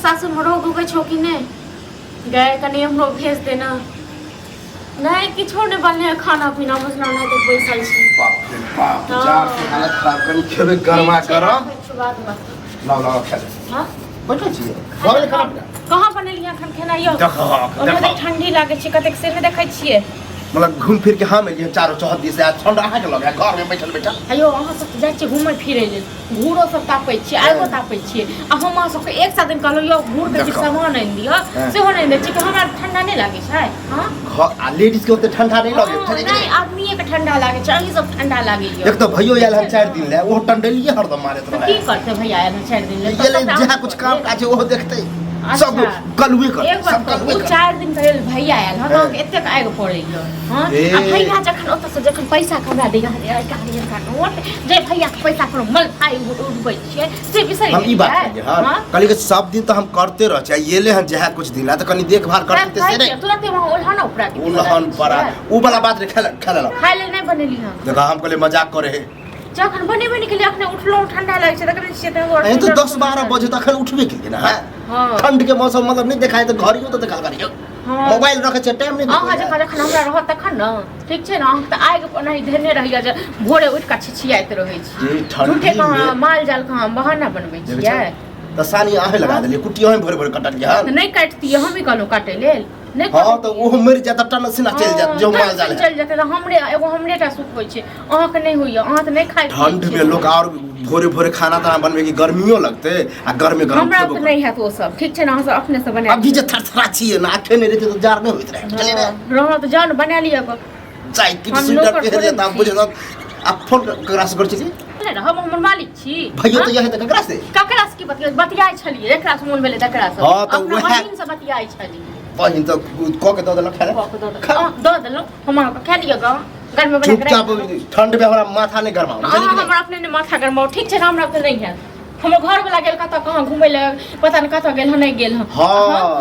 सासुर में रोग उगे छो कि नहीं गए कनी हमरो भेज देना नहीं किछो नहीं बनले खाना पीना मसला नहीं तो बैसल छी बाप रे बाप जार से हालत खराब करी खेबे गरमा करो लाओ लाओ खा हां बैठो छी घरे खाना कहां बनेलिया खन खेना यो देखो ठंडी लागे छी कतेक से में देखै छियै मतलब घूम फिर के हम एलिए चारों चौहद दिस आ ठंडा है के लगे घर में बैठल बैठल अयो अहाँ सब जाय छी घूमै फिरै लेल घूरो सब तापै छी आगो तापै छी आ हम सब के एक साथ दिन कहलो यो घूर के कि सामान आनि दियो सेहो नहीं दे छी कि हमरा ठंडा नहीं लागे छै हां घर लेडीज के ओते ठंडा नहीं लगे नहीं आदमी के ठंडा लागे छै अही सब ठंडा लागे यो देख तो भइयो आयल हम 4 दिन ले वो टंडलिए हरदम मारत रहे की करते भैया आयल 4 दिन ले ये ले जहां कुछ काम काज वो देखते सब कलुए कर सब कलुए कर 4 दिन पहले भैया आयल ह त एतेक आग पड़ैयो हां आ भैया जखन ओत से जखन पैसा हमरा देगा गाड़ी का नोट जे भैया के पैसा पर मल खाई उड़बै छियै से विषय हम ई बात कहिए हां कल के सब दिन तो हम करते रह छै ये ले हम जहां कुछ दिन ला तो कनी देखभाल करते से नहीं तुरंत वहां ओल्हन उपरा उल्हन परा उ वाला बात रे खेला खाइ ले नहीं बनेली हम देखा हम कहले मजाक करे है जखन बनेबे नहीं के लिए अखने उठलो ठंडा लागे छै तखन से तो 10-12 बजे तक उठबे के ना हां ठंड के मौसम मतलब नहीं दिखाई तो घर ही तो देखा करियो मोबाइल रखे छै टाइम नहीं हां जखन हमरा रहत तखन न ठीक छै न हम त आइ नहीं धेने रहिया जे भोरे उठ के छिछियाइत रहै छी झूठे कहां माल जाल कहां बहाना बनबै छियै त सानी आहे लगा देलिए कुटियो में भोरे भोरे कटल गया नहीं काटती हम ही कहलो काटे लेल नहीं हां तो वो मर जाता टन सिना चल जात जो माल जाल चल जाते त हमरे एगो हमरेटा सुख होय छै अहाँ के नहीं होइया अहाँ त नहीं खाइ ठंड में लोग और भोरे भोरे खाना तना बनबे की गर्मियों लगते आ गर्मी गरम हमरा त नहीं है तो सब ठीक छै न अहाँ अपने से बना अभी जे थरथरा छिए ना आखे नहीं रहते तो जार नहीं होइत रहे चले रह तो जान बना लिया को जैकेट स्वेटर पहन ले त बुझे अब फोन ककरा से कर छी हम हमर मालिक छी भैया तो यही त ककरा से की बतियाई छलिए एकरा से मोन भेले तकरा से हां तो वह दिन से बतियाई छलिए पहिन तो क के द देलक खाए द देलक हमरा खा लिया ग घर में बना के चुपचाप ठंड में हमरा माथा नहीं गरमाओ हमरा अपने ने माथा गरमाओ ठीक छै हमरा त नहीं है हमर घर वाला गेल कत कहां घुमै ले पता नहीं कत गेल नहीं गेल हां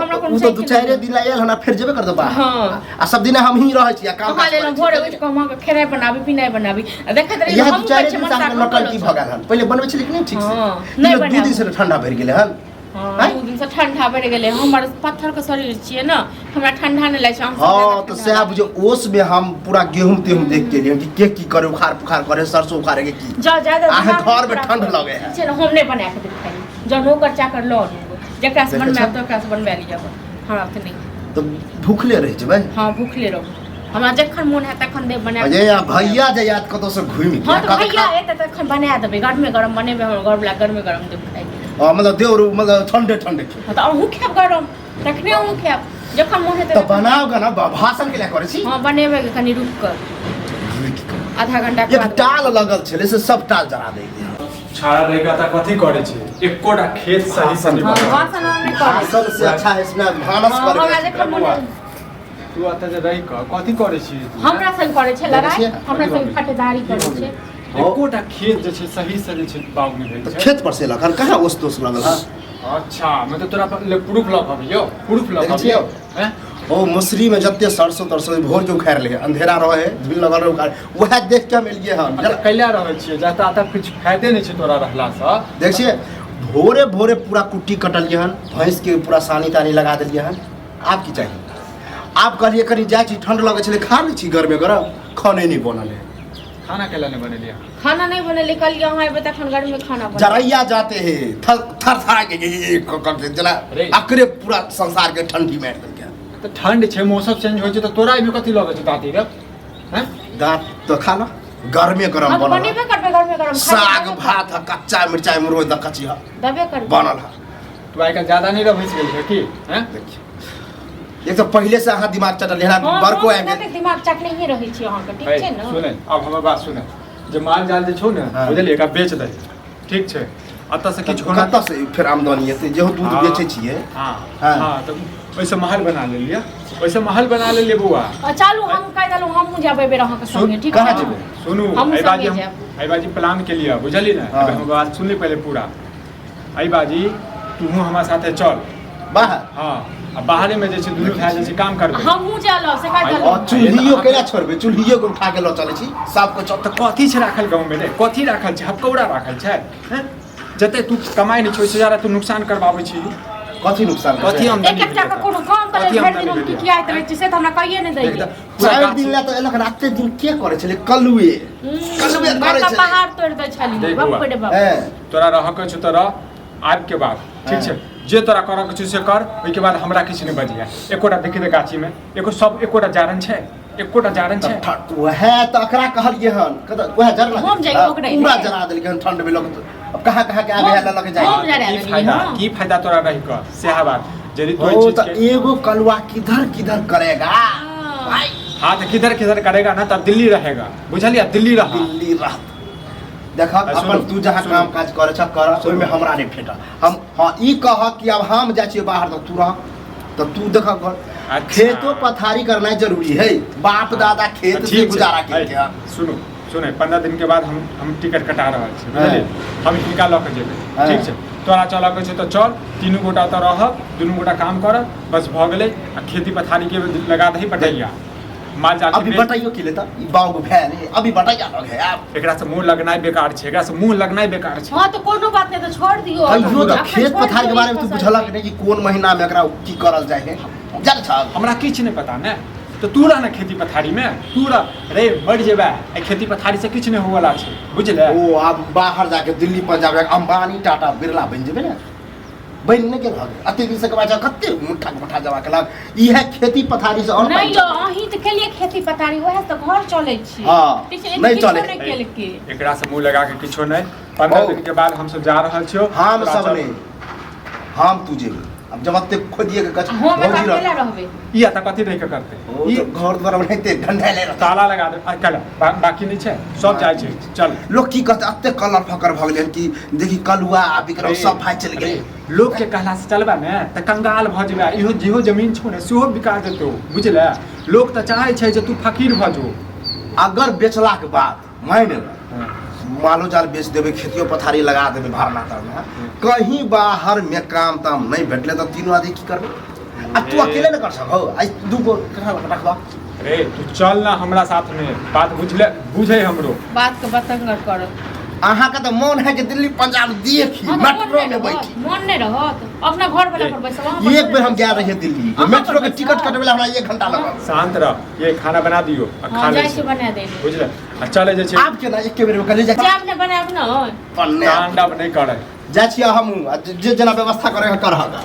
हमरा कोन तो 2-4 दिन आयल हना फिर जेबे कर दो बा हां आ सब दिन हम ही रहै छी आ काम ले भोरे उठ के हम खेनाइ बनाबी पिनाइ बनाबी देखैत रही हम 4 दिन साथ नटल की भगाल हन पहले बनबै छली कि नहीं ठीक से नहीं 2 दिन से ठंडा भर गेले हन हां 2 दिन से ठंडा बढ़ गेले हमर पत्थर के शरीर छिए ना हमरा ठंडा नहीं लागे छै हां तो से बुझो ओस में हम पूरा गेहूं तेहूं देख के लिए कि के करे उखाड़ पुखार करे सरसों उखाड़े के की ज्यादा घर में ठंड लगे है छै हम नहीं बना के दिखाई जब नौकर चाकर लो जेकरा से बनबे तो ओकरा से बनबे लिया हमरा त नहीं तो भूखले रह जेबै हां भूखले रहो हमरा जखन मन है तखन दे बना अजय या भैया जे याद कतो से घुमि के हां तो भैया एत तखन बना देबे घर में गरम बनेबे हमर घर वाला घर में गरम देब खाइ मतलब देवर मतलब ठंडे ठंडे तो अहू खाब गरम तखने अहू खाब जखन मन है तो बनाओ ना भाषण के लिए करे छी हां बनेबे कनी रुक कर आधा घंटा के बाद एक टाल लगल छले से सब टाल जरा दे छाड़ा रहेगा त कथि करे छी एकोटा खेत सही से नहीं बना भाषण नहीं करे सबसे अच्छा है इसमें भानस करे हमरा जखन मन तू आता जे रही कथि करे छी हमरा संग करे छै लड़ाई हमरा संग फटेदारी करे छै एकोटा खेत जे छै सही से जे छै बाग में भेल छै खेत पर से लखन कहां ओस लगल है अच्छा मैं तो तोरा प्रूफ लग हबियो प्रूफ लग हबियो हैं ओ मसरी में जत्ते सरसों तरसों भोर के उखाड़ ले अंधेरा रहे धूल लगल रहे उखाड़ वह देख के हम एलिए हम कैला रहे छिए जाता आता कुछ फायदे नहीं छै तोरा रहला से देखिए भोरे भोरे पूरा कुट्टी कटलिए हन भैंस के पूरा सानी तानी लगा देलिए हन आप की चाहिए आप कहलिए करी जाय छी ठंड लगे छले खा ले छी घर में गरम खाने नहीं बनल है खाना केला नहीं बनेलिया खाना नहीं बनेले कल यहां आबे तखन घर में खाना बने जरैया जाते हैं थर थर के जला अकरे पूरा संसार के ठंडी मार देल गया तो ठंड छे मौसम चेंज होय छै तो तोरा में कथि लगे छै ताती रे हैं दांत तो खा लो घर में गरम बनल बनेबे करबे घर में गरम साग भात कच्चा मिर्चाई मुरो द कच्ची दबे कर बनल है तू आइ का ज्यादा नहीं रह गेल है की हैं एक तो पहले से अहाँ दिमाग चटल है बरको आबि गेल दिमाग चटले ही रहै छी अहाँ के ठीक छै न सुनै अब हमर बात सुनै जे माल जाल जे छौ न बुझलिए का बेच दे ठीक छै अत से किछ कोना कत से फिर आमदनी हेतै जे दूध बेचै छियै हां हां तो वैसे महल बना ले लिया वैसे महल बना ले बुआ चलू हम कह देलु हम जाबे बेर अहाँ के संगे ठीक कहां जेबै सुनू आई बाजी प्लान के लिए बुझली न हम बात सुन ले पहले पूरा आई बाजी तू हमरा साथे चल बाहर हां अब बाहर में जे छै दुनू भाई जे छै काम करबे हमहू जालो से का जालो चूल्हियो केला छोड़बे चूल्हियो को उठा के ल चलै छी सब को त कथि छै राखल गांव में रे कथि राखल छै हपकौड़ा राखल छै हैं जते तू कमाई नहीं छै से ज्यादा तू नुकसान करबाबै छी कथी नुकसान कथी हम एक एक टाका कोनो काम करे कथी भेट दिन आमदनी हम की भेलै? किया करे से त हमरा कहिए नै दै चारि दिन ला तो एलक राते दिन के करे छले कलुए कलुए करे का छले पहाड़ तोड़ दै छली देख बाप बौआ। रे बाप तोरा रह के छ तोरा आब के बाद ठीक छै जे तोरा करऽ के छै से कर ओइ के बाद हमरा किछ नै बजिया एकोटा देखि दे गाछी में एकोटा जारन छै एकोटा जारन छै वह तो अकरा कहलिए हन वह जरना हम जाइए ओकरे पूरा जरा देलके हन ठंड में लोग अब कहां के आगे हल्ला लगे हम जाए जा रहे की फायदा तोरा रही कर सेहा बात यदि तू ओ चीज तो के एगो कलवा किधर करेगा हाँ तो किधर करेगा ना तब दिल्ली रहेगा बुझलिया दिल्ली रहा दिल्ली रह देख अपन तू जहाँ काम काज करे छ कर ओइ में हमरा नहीं फेटा हम हां ई कह कि अब हम जा छिए बाहर तो तू रह तो तू देख अच्छा। खेतो पथारी करना जरूरी है बाप दादा खेत से गुजारा के क्या सुने 15 दिन के बाद हम टिकट कटा रहल छी बुझलिए हम हिनका लऽ के जेबै हाँ। ठीक छै तोरा चलऽ के छै तो चल तीनू गोटा तो रहब दुनू गोटा काम करब बस भऽ गेलै आ खेती पथारी के लगा दही बटैया माल जाल अभी बटाइयो के लेता ई बाऊ को भैन अभी बटाइया लग है अब एकरा से मुंह लगनाइ बेकार छै एकरा से मुंह लगनाइ बेकार छै हां तो कोनो बात नै तो छोड़ दियो अइयो तो खेत पथारी के बारे में तू बुझलक नहीं कि कोन महीना में एकरा की करल जाय है जल छ हमरा किछ नहीं पता ने तो तू रह ना खेती पथारी में तू रह रे मर जेबा ए खेती पथारी से किछ नहीं होवला छै बुझले ओ अब बाहर जाके दिल्ली पंजाब जाके अंबानी टाटा बिरला बन जेबे ना बन नहीं के भाग अति दिन से कमा जा कते मुठा जमा के लाग ई है खेती पथारी से और नहीं यो अही त के लिए खेती पथारी ओहे त घर चलै छी हाँ, नहीं चले। केल के एकरा से मुंह लगा के किछो नहीं 15 दिन के बाद हम सब जा रहल छियो हम तोरा सब चल- ने हम तुझे अब जब तक खोदिए के कछ हम अकेला रहबे ई आता कथी रह के करते ई घर द्वार बनाइते ढंढाइले रहता ताला लगा दे अकेला बाकी नहीं छै सब जाय छै चल लोग की कहते अत्ते कलर फकर भ गेलै कि देखी कलुआ आ बिक्रम सब भाई चल गेलै लोग के कहला से चलबा ने त कंगाल भ जेबा इहो जेहो जमीन छौ ने सेहो बिका देतौ बुझले लोग त चाहे छै जे तू फकीर भ जो अगर बेचला के बाद मायने मालो जाल बेच देवे खेतियों पथारी लगा देवे भरना तरना कहीं बाहर में काम ताम नहीं भेटले तो तीनों आदमी की करबे अब तू अकेले न कर सको आई दूगो रखबा रे तू चल ना हमरा साथ में बात बुझे हमरो बात के बतंगर कर अहाँ का तो मन है कि दिल्ली पंजाब देखी मेट्रो में बैठी मन नहीं रहत अपना घर वाला पर बैसल एक बेर हम गया रहे दिल्ली तो मेट्रो के टिकट कटवेला हमरा 1 घंटा लगा शांत रह ये खाना बना दियो आ खा ले जाय से बना दे बुझले आ चले जे छै आप के ना एक बेर में कले जा जाब ने बनाब न पन्ने तांडव नहीं करे जा छी हम जे जना व्यवस्था करे करहगा